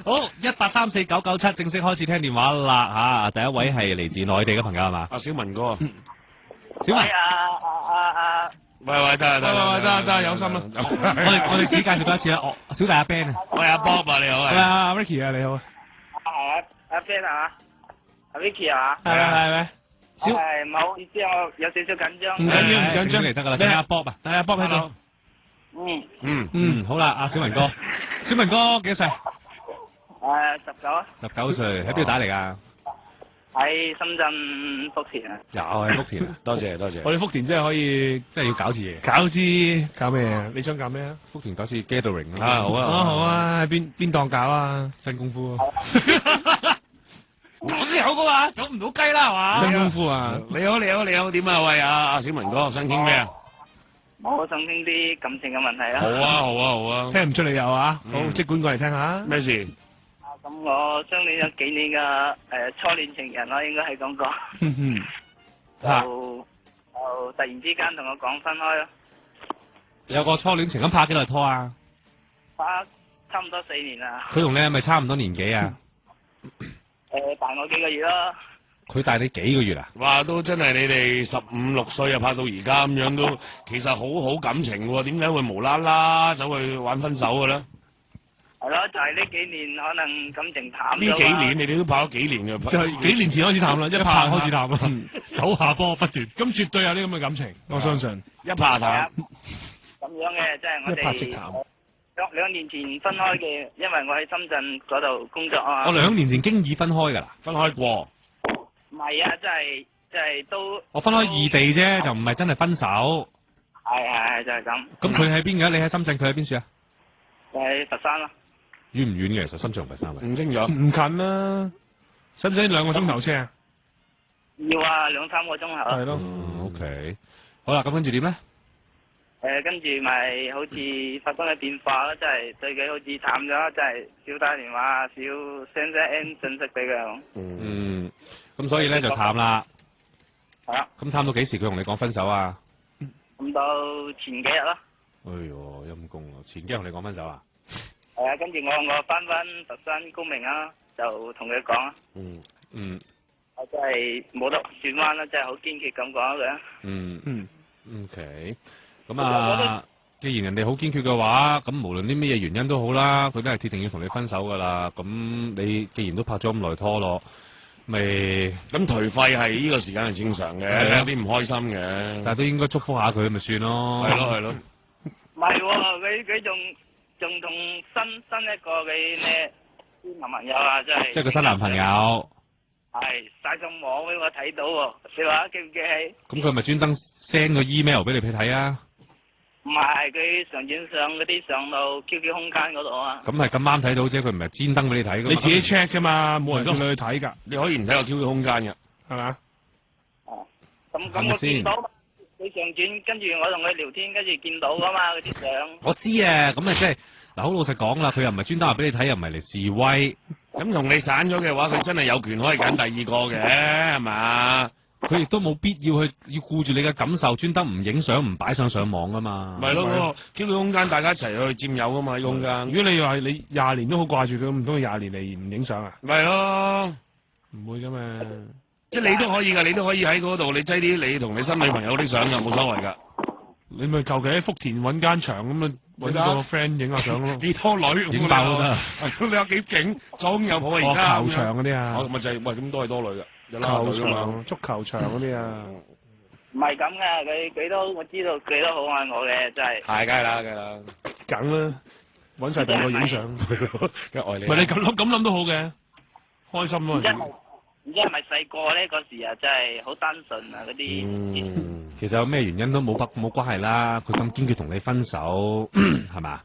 好，1834997正式開始聽電話啦嚇，第一位係嚟自內地嘅朋友係嘛？阿小文哥，小文，喂，得，有心啦。我哋只介紹多一次啦，小弟阿 Ben 啊，喂，阿 Bob 啊，你好係啊 Ricky 啊，你好啊，阿 Ben 啊，阿 Vicky 啊，係咪？係唔好意思，我有少少緊張。唔緊張嚟得㗎啦，等阿 Bob 啊，等阿 Bob 喺度。好啦，阿小文哥，小文哥幾多歲？19。19歲，喺邊度打嚟㗎？喺深圳福田啊。有喺福田啊，多謝。我哋福田真係可以，真係要搞次嘢。搞咩啊？你想搞咩啊？福田搞次 gathering 啊！好啊，喺邊檔搞啊？真功夫。我都有㗎嘛，走唔到雞啦係嘛？真功夫啊！你好，點啊？喂，阿小文哥，想傾咩啊？我想傾啲感情嘅問題啊。好啊。聽唔出你有啊？好，即管過嚟聽下。咩事？咁我相戀咗幾年嘅初戀情人啦，應該係咁講。就突然之間同我講分開咯。有個初戀情咁拍幾耐拖啊？拍差唔多4年啦。佢同你係咪差唔多年紀啊？大我幾個月咯。佢大你幾個月啊？哇，都真係你哋15、16歲啊，拍到而家咁樣都，其實好感情喎，點解會無啦啦走去玩分手嘅咧？係咯，就係呢幾年可能感情淡咗。呢幾年你哋都拍咗幾年嘅？就係幾年前開始淡啦，一拍開始淡啦，走下坡不斷。咁絕對有呢咁嘅感情，我相信。一拍淡。咁樣嘅，即係我哋兩年前分開嘅，因為我喺深圳嗰度工作啊。我2年前經已分開㗎啦，分開過。唔係啊，即係都。我分開異地啫，就唔係真係分手。係就係咁。咁佢喺邊㗎？你喺深圳，佢喺邊處啊？喺佛山咯。遠唔遠嘅？其實深圳同佛山唔清楚。唔近啦，使唔使2個鐘頭車啊？要啊，2、3個鐘頭。係咯。OK。好啦，咁跟住點咧？跟住咪好似發生咗變化咯，即係對佢好似淡咗，即係少打電話，少 send N 信息俾佢。咁所以咧就淡啦。係啊。咁淡到幾時佢同你講分手啊？咁到前幾日咯。哎呦，陰公啊！前幾日同你講分手啊？係啊，跟住我翻佛山高明啊，就同佢講啊。我真係冇得轉彎啦，真係好堅決咁講佢。OK。咁啊，既然人哋好堅決嘅話，咁無論啲咩嘢原因都好啦，佢都係鐵定要同你分手噶啦。咁你既然都拍咗咁耐拖咯，咪咁頹廢係呢個時間係正常嘅，有啲唔開心嘅，但係都應該祝福下佢咪算咯。係咯。唔係喎，佢仲同新一個嘅咩新男朋友啊，真係。即係個新男朋友。係晒上網俾我睇到喎，你話記唔記起？咁佢咪專登 send 個 email 俾你睇啊？唔係，佢常轉上嗰啲上到 QQ 空間嗰度啊。咁係咁啱睇到啫，佢唔係專登俾你睇㗎嘛。你自己 check 啫嘛，冇人叫你去睇㗎。你可以唔睇個 QQ 空間㗎，係咪啊？咁我見到佢上轉，跟住我同佢聊天，跟住見到㗎嘛嗰啲相。我知啊，咁咪即係嗱，好老實講啦，佢又唔係專登話俾你睇，又唔係嚟示威。咁同你散咗嘅話，佢真係有權可以揀第二個嘅，係嘛？佢亦都冇必要要顧住你嘅感受，專登唔影相唔擺上網噶嘛。咪咯，嗰個 QQ 空間大家一齊去佔有噶嘛，呢個空間。如果你話你20年都好掛住佢，唔通20年嚟唔影相啊？咪咯，唔會噶嘛。即係你都可以㗎，你都可以喺嗰度，你擠啲你同你新女朋友啲相㗎，冇所謂㗎。你咪求其喺福田揾間場咁啊，揾個 friend 影下相咯。幾多女影爆都得。你有幾勁？總有譜啊而家。球場嗰啲啊。咪就係喂，咁都係多女㗎。球場、足球場嗰啲啊。唔係咁嘅，佢都我知道佢都好愛我嘅，真係。係，梗係啦，梗啦，揾曬第二個影相。梗係愛你。唔係你咁諗都好嘅，開心咯。唔知係咪細個咧嗰時啊，真係好單純啊嗰啲。其實有咩原因都冇關係啦，佢咁堅決同你分手，係嘛？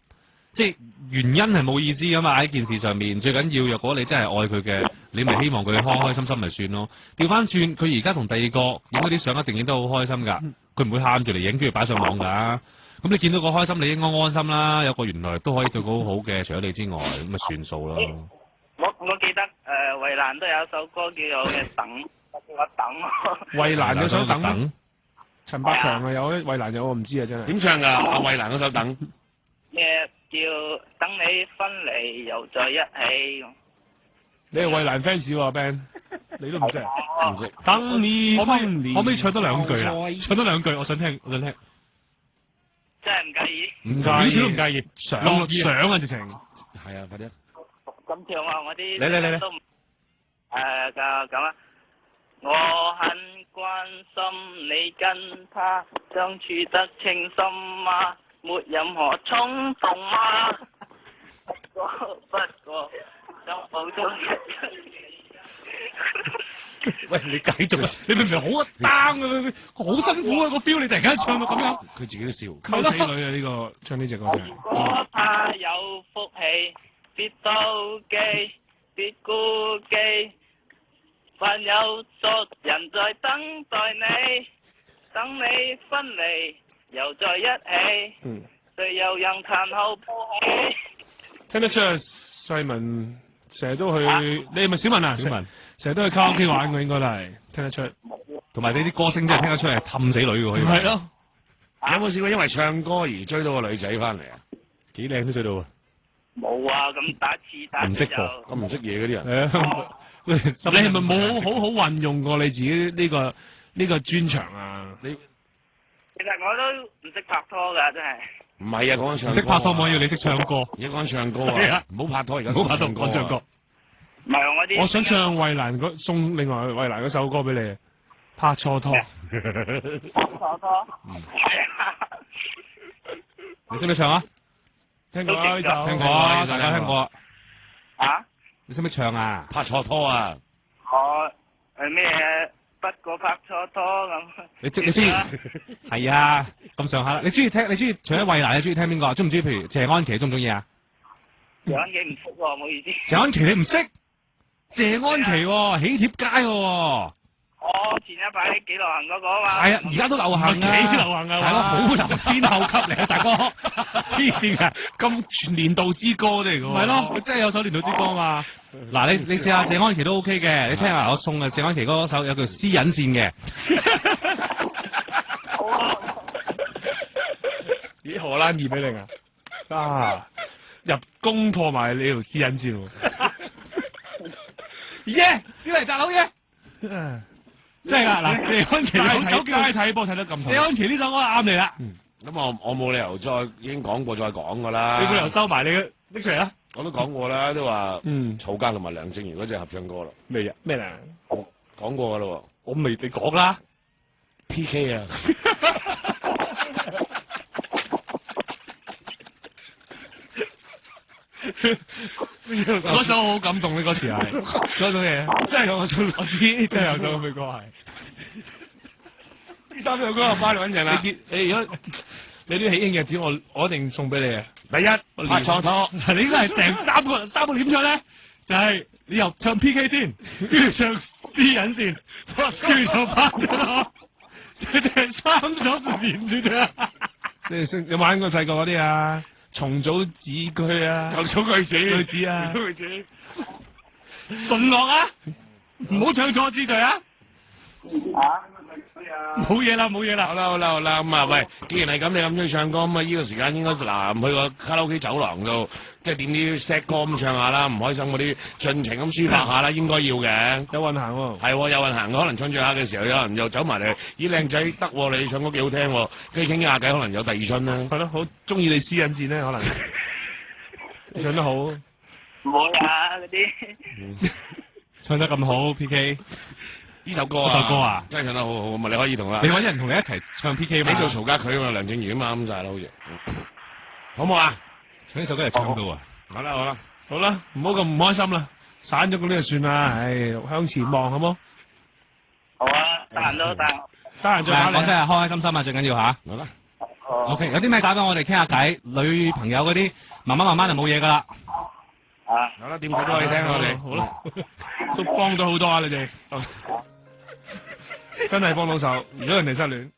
即係原因係冇意思噶嘛，喺件事上面最緊要，若果你真係愛佢嘅，你咪希望佢開開心心咪算咯。調翻轉，佢而家同第二個影嗰啲相一定影得好開心㗎，佢唔會喊住嚟影，跟住擺上網㗎。咁你見到個開心，你應該安心啦。有個原來都可以對佢好好嘅，除咗你之外，咁咪算數咯。我記得衛蘭都有一首歌叫做《等》，我等。衛蘭有首等。陳百強啊有，衛蘭有我唔知啊真係。點唱㗎？阿衛蘭嗰首等。叫等你分離又在一起。你係衛蘭 fans 喎 Ben， 你都唔識。唔識。等你可唔可以唱多兩句啊？唱多兩句，我想聽。真係唔介意。唔介意，少少都唔介意。想啊，直情。係啊，快啲。咁唱啊！我啲你都咁啊！我很關心你跟他相處得稱心嗎？沒任何衝動嗎？不過想補充一句。喂，你繼續，你明明好 down 啊，好辛苦啊個 feel， 你突然間唱到咁樣，佢自己都笑。溝死女啊！呢個唱呢隻歌真係。我怕有福氣，別妒忌，別顧忌。凡有熟人在等待你，等你分離又在一起，誰又讓殘後鋪起？聽得出啊，細文成日都去，你係咪小文啊？小文成日都去卡拉 OK 玩嘅，應該都係聽得出。同埋你啲歌聲真係聽得出係氹死女嘅可以。係咯。有冇試過因為唱歌而追到個女仔翻嚟啊？幾靚都追到啊！冇啊，咁打次唔識就貨咁唔識嘢嗰啲人。係啊。你係咪冇好好運用過你自己呢個專長啊？其實我都唔識拍拖㗎，真係。唔係啊，講緊唱歌。唔識拍拖，我要你識唱歌。而家講緊唱歌啊！唔好拍拖，而家唔好拍拖，講唱歌。唔係我啲。我想唱衛蘭送另外衛蘭嗰首歌俾你，拍錯拖。拍錯拖。係啊。你識唔識唱啊？聽過啊呢首。聽過啊，大家聽過啊。啊？你識唔識唱啊？拍錯拖啊！我咩？不過拍錯拖咁。你中意係啊，咁上下啦。你中意除咗衛蘭，你中意聽邊個？中唔中意？譬如謝安琪，中唔中意啊？謝安琪唔識喎，唔好意思。謝安琪你唔識？謝安琪喎，喜帖街喎。哦，前一排幾流行嗰個啊嘛。係啊，而家都流行啊。幾流行啊？大佬好流天后級嚟啊，大哥。黐線嘅，咁年度之歌嚟㗎喎。唔係咯，真係有首年度之歌啊嘛。嗱，你試下謝安琪都 OK 嘅，你聽下我送嘅謝安琪嗰首有叫私隱線嘅。咦，荷蘭二比0啊！啊，入攻破埋你條私隱線喎。耶！小黎大佬耶！真係㗎嗱，謝安琪呢首街睇波睇得咁謝安琪呢首歌啱你啦。咁我冇理由已經講過再講㗎啦。你冇理由收埋你嘅拎出嚟啦。我都講過啦，都話草間同埋梁靜茹嗰隻合唱歌啦。咩嚟？講過㗎啦喎。我未你講啦。PK 啊！嗰首好感動，你嗰時係嗰種嘢，真係有首我知，真係有首咁嘅歌係。呢三首歌翻嚟穩陣啦。你如果你啲喜慶日子，我一定送俾你啊！第一拍錯拖，你應該係成三個點唱咧，就係你又唱 PK 先，跟住唱私隱先，跟住就拍咗拖，你哋3首連住唱。你哋有玩過細個嗰啲啊？重組子句啊，重組句子啊，順樂啊，唔好唱錯字序啊！冇嘢啦，好啦，咁啊，喂，既然係咁，你咁中意唱歌，咁啊，呢個時間應該嗱，去個卡拉 OK 走廊度，即係點啲 sad 歌咁唱下啦，唔開心嗰啲盡情咁抒發下啦，應該要嘅。有運行喎。係喎，有運行，可能唱住下嘅時候，有人又走埋嚟，咦，靚仔得喎，你唱歌幾好聽喎，跟住傾下偈，可能有第二春啦。係咯，好中意你私隱線咧，可能。你唱得好。冇呀，嗰啲。唱得咁好 PK。呢首歌啊，真係唱得好好，咁啊你可以同啦。你揾人同你一齊唱 PK 嘛？你做曹家駒啊嘛，梁靜茹啊嘛，啱晒啦，好似。好唔好啊？唱呢首歌係唱到啊！好啦，唔好咁唔開心啦，散咗咁呢就算啦，唉，向前望好冇？好啊，得閒都得。得閒再打嚟。講真係開開心心啊，最緊要嚇。好啦。OK，有啲咩打俾我哋傾下偈，女朋友嗰啲慢慢就冇嘢㗎啦。啊。好啦，點睇都可以聽我哋。好啦，都幫到好多啊你哋。真係幫到手，如果人哋失戀。